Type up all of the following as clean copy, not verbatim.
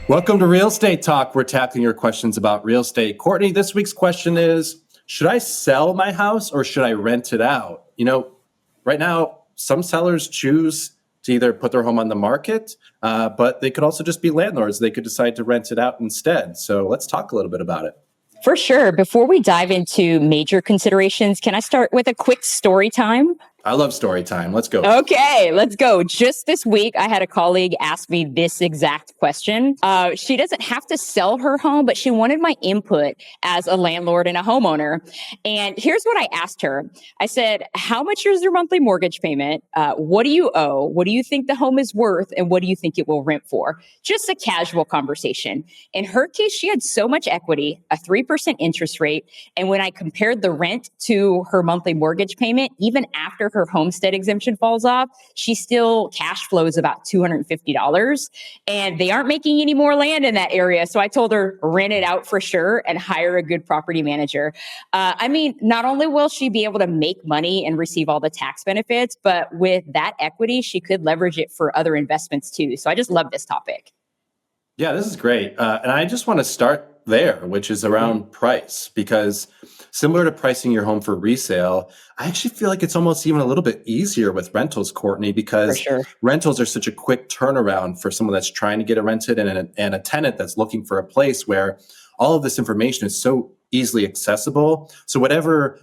Welcome to Real Estate Talk. We're tackling your questions about real estate. Courtney, this week's question is, should I sell my house or should I rent it out? Right now, some sellers choose to either put their home on the market, but they could also just be landlords. They could decide to rent it out instead. So let's talk a little bit about it. For sure. Before we dive into major considerations, can I start with a quick story time? I love story time. Let's go. Okay, let's go. Just this week, I had a colleague ask me this exact question. She doesn't have to sell her home, but she wanted my input as a landlord and a homeowner. And here's what I asked her. I said, how much is your monthly mortgage payment? What do you owe? What do you think the home is worth? And what do you think it will rent for? Just a casual conversation. In her case, she had so much equity, a 3% interest rate. And when I compared the rent to her monthly mortgage payment, even after her homestead exemption falls off, she still cash flows about $250. And they aren't making any more land in that area. So I told her, rent it out for sure and hire a good property manager. Not only will she be able to make money and receive all the tax benefits, but with that equity, she could leverage it for other investments too. So I just love this topic. Yeah, this is great. And I just want to start there, which is around price, because similar to pricing your home for resale, I actually feel like it's almost even a little bit easier with rentals, Courtney, because rentals are such a quick turnaround for someone that's trying to get it rented and a tenant that's looking for a place where all of this information is so easily accessible. So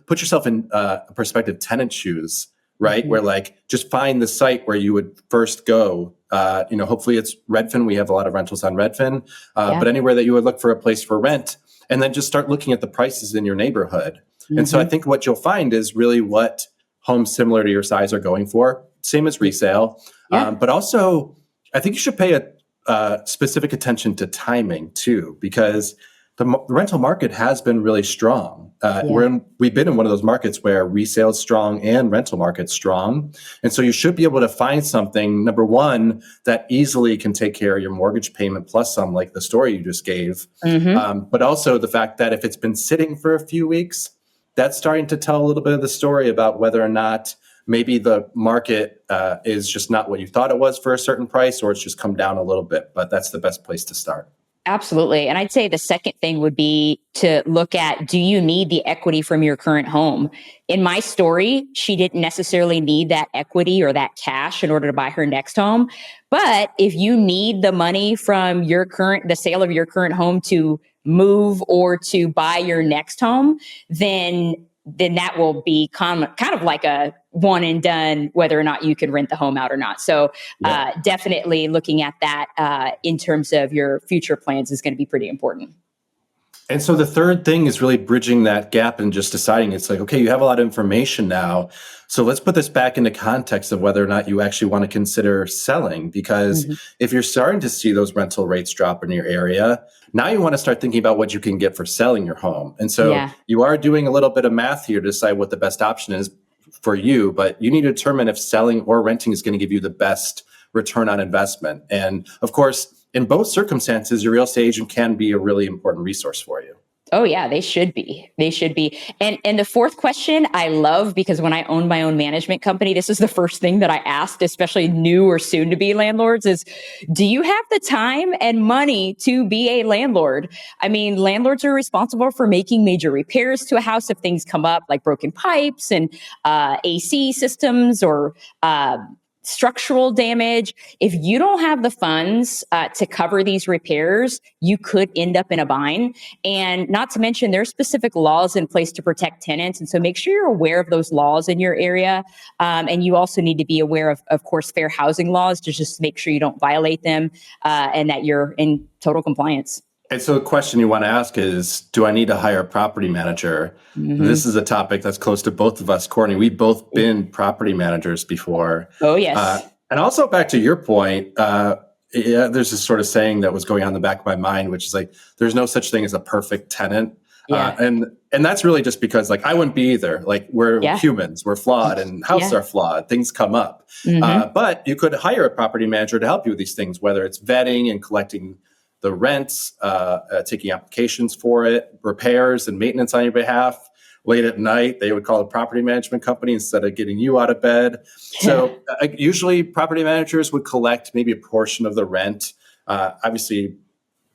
put yourself in prospective tenant shoes, right? Mm-hmm. Where just find the site where you would first go. Hopefully it's Redfin. We have a lot of rentals on Redfin, but anywhere that you would look for a place for rent, and then just start looking at the prices in your neighborhood. Mm-hmm. And so I think what you'll find is really what homes similar to your size are going for, same as resale. Yeah. But also, I think you should pay a specific attention to timing too, because the rental market has been really strong. We've been in one of those markets where resale is strong and rental market's strong. And so you should be able to find something, number one, that easily can take care of your mortgage payment plus some, like the story you just gave. Mm-hmm. But also the fact that if it's been sitting for a few weeks, that's starting to tell a little bit of the story about whether or not maybe the market is just not what you thought it was for a certain price, or it's just come down a little bit. But that's the best place to start. Absolutely. And I'd say the second thing would be to look at, do you need the equity from your current home? In my story, she didn't necessarily need that equity or that cash in order to buy her next home. But if you need the money from the sale of your current home to move or to buy your next home, then that will be kind of like a one and done, whether or not you can rent the home out or not. So definitely looking at that in terms of your future plans is going to be pretty important. And so the third thing is really bridging that gap and just deciding it's like, okay, you have a lot of information now. So let's put this back into context of whether or not you actually want to consider selling. Because if you're starting to see those rental rates drop in your area, now you want to start thinking about what you can get for selling your home. And so you are doing a little bit of math here to decide what the best option is for you, but you need to determine if selling or renting is going to give you the best return on investment. And of course, in both circumstances, your real estate agent can be a really important resource for you. Oh yeah, they should be. They should be. And the fourth question I love, because when I owned my own management company, this is the first thing that I asked, especially new or soon to be landlords, is do you have the time and money to be a landlord? I mean, landlords are responsible for making major repairs to a house if things come up, like broken pipes and AC systems or structural damage. If you don't have the funds to cover these repairs, you could end up in a bind. And not to mention, there's specific laws in place to protect tenants. And so make sure you're aware of those laws in your area. And you also need to be aware of course, fair housing laws to just make sure you don't violate them and that you're in total compliance. And so the question you want to ask is, do I need to hire a property manager? Mm-hmm. This is a topic that's close to both of us, Courtney. We've both been property managers before. Oh, yes. And also back to your point, there's this sort of saying that was going on in the back of my mind, which is like, there's no such thing as a perfect tenant. Yeah. And that's really just because I wouldn't be either. We're humans, we're flawed, and houses are flawed. Things come up. Mm-hmm. But you could hire a property manager to help you with these things, whether it's vetting and collecting the rents, taking applications for it, repairs and maintenance on your behalf. Late at night, they would call a property management company instead of getting you out of bed. So usually property managers would collect maybe a portion of the rent. Obviously,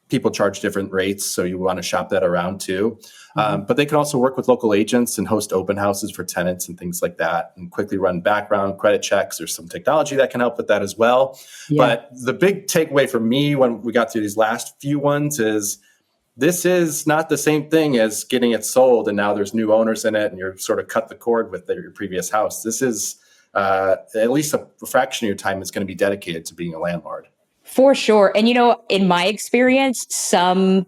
people charge different rates, so you want to shop that around too. But they can also work with local agents and host open houses for tenants and things like that, and quickly run background credit checks. There's some technology that can help with that as well. Yeah. But the big takeaway for me when we got through these last few ones is this is not the same thing as getting it sold and now there's new owners in it and you're sort of cut the cord with your previous house. This is at least a fraction of your time is going to be dedicated to being a landlord. For sure. And, in my experience, some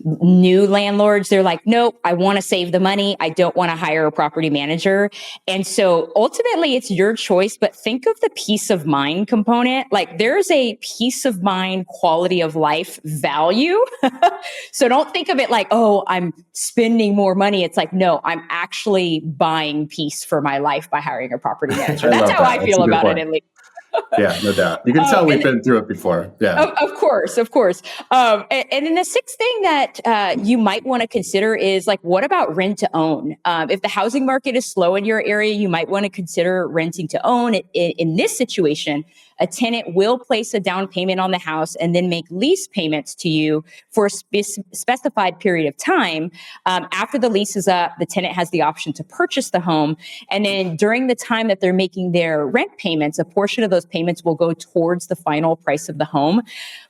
new landlords, they're like, nope, I want to save the money. I don't want to hire a property manager. And so ultimately it's your choice, but think of the peace of mind component. Like there's a peace of mind, quality of life value. So don't think of it like, oh, I'm spending more money. It's like, no, I'm actually buying peace for my life by hiring a property manager. That's how I feel about it, at least. Yeah, no doubt. You can tell we've been through it before. Yeah, of course. And then the sixth thing that you might want to consider is like, what about rent to own? If the housing market is slow in your area, you might want to consider renting to own. In this situation, a tenant will place a down payment on the house and then make lease payments to you for a specified period of time. After the lease is up, the tenant has the option to purchase the home. And then during the time that they're making their rent payments, a portion of those payments will go towards the final price of the home.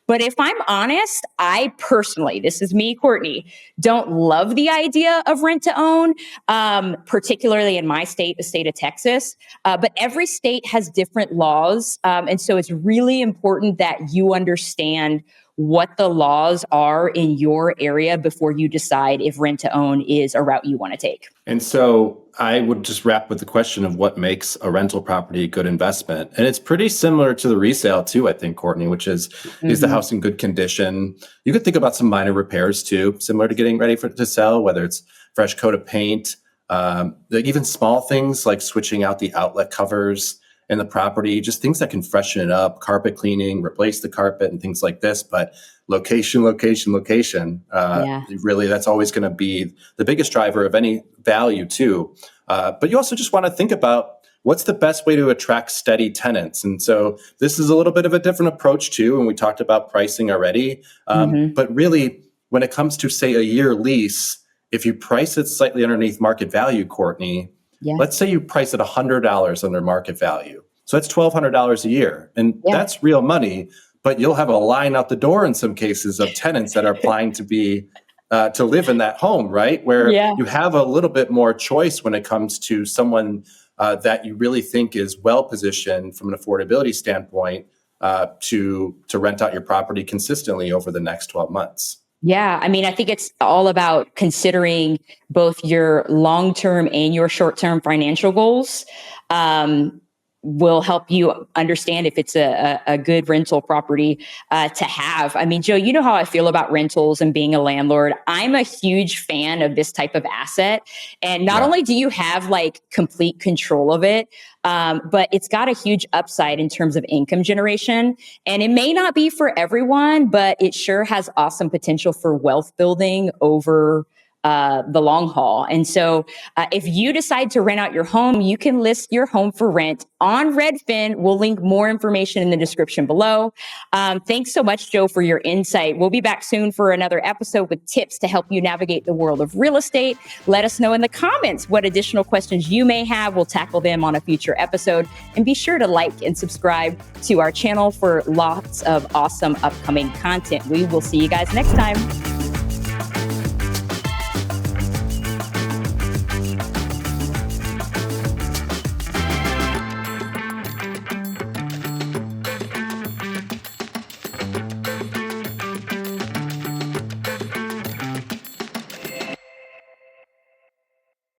But if I'm honest, I personally, this is me, Courtney, don't love the idea of rent to own, particularly in my state, the state of Texas. But every state has different laws. And so it's really important that you understand what the laws are in your area before you decide if rent to own is a route you want to take. And so I would just wrap with the question of what makes a rental property a good investment. And it's pretty similar to the resale too, I think, Courtney, which is the house in good condition? You could think about some minor repairs too, similar to getting ready to sell, whether it's fresh coat of paint, like even small things like switching out the outlet covers in the property, just things that can freshen it up, carpet cleaning, replace the carpet and things like this. But location. Really, that's always going to be the biggest driver of any value too. But you also just want to think about what's the best way to attract steady tenants. And so this is a little bit of a different approach too. And we talked about pricing already. But really, when it comes to, say, a year lease, if you price it slightly underneath market value, Courtney, let's say you price it $100 under market value. So that's $1,200 a year. And that's real money, but you'll have a line out the door in some cases of tenants that are applying to be to live in that home, right? Where you have a little bit more choice when it comes to someone that you really think is well positioned from an affordability standpoint to rent out your property consistently over the next 12 months. Yeah, I mean, I think it's all about considering both your long-term and your short-term financial goals. Will help you understand if it's a good rental property to have. I mean, Joe, you know how I feel about rentals and being a landlord. I'm a huge fan of this type of asset. And not only do you have like complete control of it, but it's got a huge upside in terms of income generation. And it may not be for everyone, but it sure has awesome potential for wealth building over the long haul. And so if you decide to rent out your home, you can list your home for rent on Redfin. We'll link more information in the description below. Thanks so much, Joe, for your insight. We'll be back soon for another episode with tips to help you navigate the world of real estate. Let us know in the comments what additional questions you may have. We'll tackle them on a future episode. And be sure to like and subscribe to our channel for lots of awesome upcoming content. We will see you guys next time.